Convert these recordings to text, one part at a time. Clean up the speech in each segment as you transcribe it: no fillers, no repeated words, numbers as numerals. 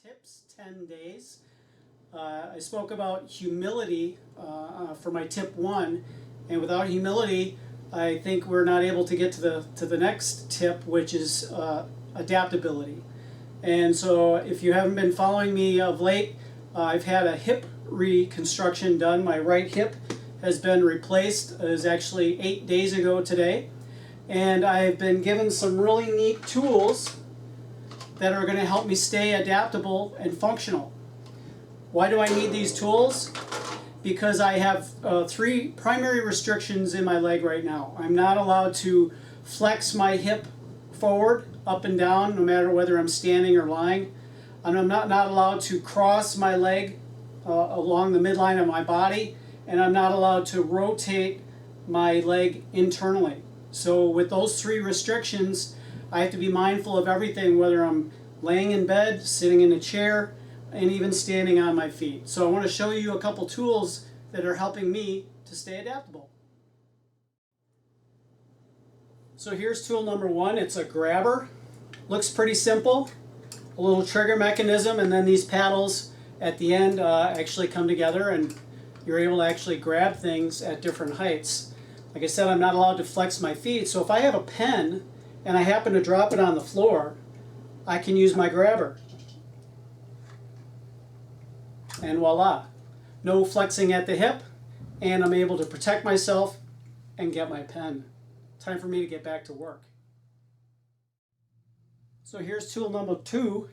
tips, 10 days. I spoke about humility for my tip 1, and without humility I think we're not able to get to the next tip, which is adaptability. And so if you haven't been following me of late, I've had a hip reconstruction done. My right hip has been replaced. It was actually 8 days ago today, and I've been given some really neat tools that are going to help me stay adaptable and functional. Why do I need these tools? Because I have 3 primary restrictions in my leg right now. I'm not allowed to flex my hip forward, up and down, no matter whether I'm standing or lying. And I'm not allowed to cross my leg along the midline of my body, and I'm not allowed to rotate my leg internally. So with those 3 restrictions, I have to be mindful of everything, whether I'm laying in bed, sitting in a chair, and even standing on my feet. So I want to show you a couple tools that are helping me to stay adaptable. So here's tool number 1. It's a grabber. Looks pretty simple. A little trigger mechanism, and then these paddles at the end actually come together, and you're able to actually grab things at different heights. Like I said, I'm not allowed to flex my feet, so if I have a pen and I happen to drop it on the floor, I can use my grabber. And voila, no flexing at the hip, and I'm able to protect myself and get my pen. Time for me to get back to work. So here's tool number 2.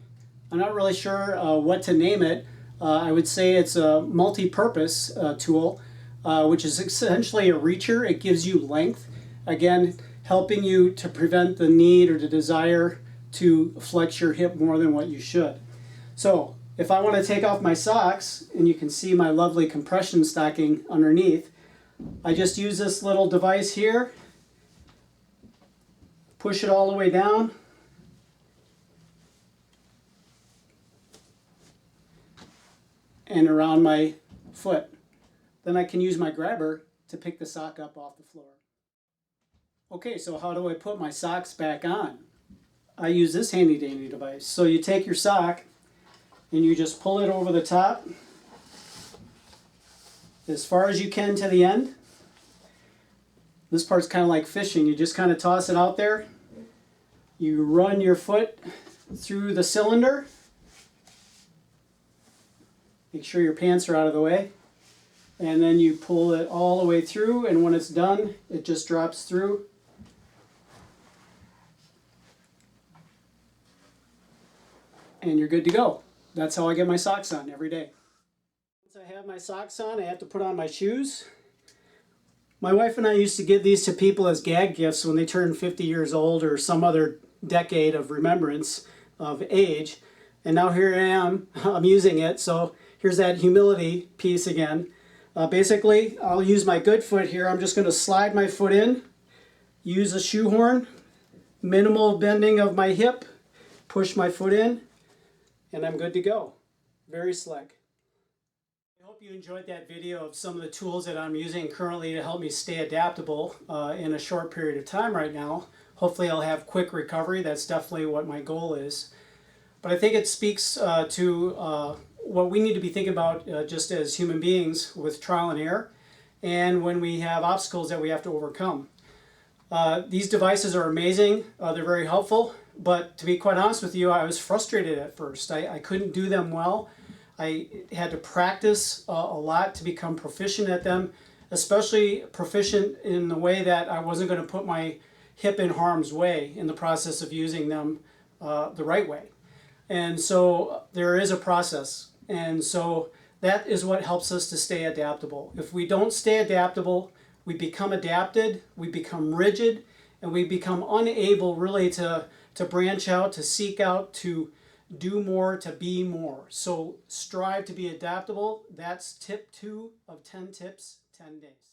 I'm not really sure what to name it. I would say it's a multi-purpose tool, which is essentially a reacher. It gives you length, again, helping you to prevent the need or the desire to flex your hip more than what you should. So if I want to take off my socks, and you can see my lovely compression stocking underneath, I just use this little device here, push it all the way down, and around my foot. Then I can use my grabber to pick the sock up off the floor. Okay, so how do I put my socks back on? I use this handy dandy device. So you take your sock and you just pull it over the top as far as you can to the end. This part's kind of like fishing. You just kind of toss it out there. You run your foot through the cylinder. Make sure your pants are out of the way. And then you pull it all the way through, and when it's done, it just drops through. And you're good to go. That's how I get my socks on every day. Once I have my socks on, I have to put on my shoes. My wife and I used to give these to people as gag gifts when they turned 50 years old or some other decade of remembrance of age. And now here I am, I'm using it. So here's that humility piece again. Basically, I'll use my good foot here. I'm just going to slide my foot in, use a shoehorn, minimal bending of my hip, push my foot in, and I'm good to go. Very slick. I hope you enjoyed that video of some of the tools that I'm using currently to help me stay adaptable in a short period of time right now. Hopefully I'll have quick recovery. That's definitely what my goal is. But I think it speaks to what we need to be thinking about just as human beings with trial and error, and when we have obstacles that we have to overcome. These devices are amazing. They're very helpful, but to be quite honest with you, I was frustrated at first. I couldn't do them well. I had to practice a lot to become proficient at them, especially proficient in the way that I wasn't going to put my hip in harm's way in the process of using them the right way. And so there is a process. And so that is what helps us to stay adaptable. If we don't stay adaptable, we become adapted, we become rigid, and we become unable really to branch out, to seek out, to do more, to be more. So strive to be adaptable. That's tip 2 of 10 tips, 10 days.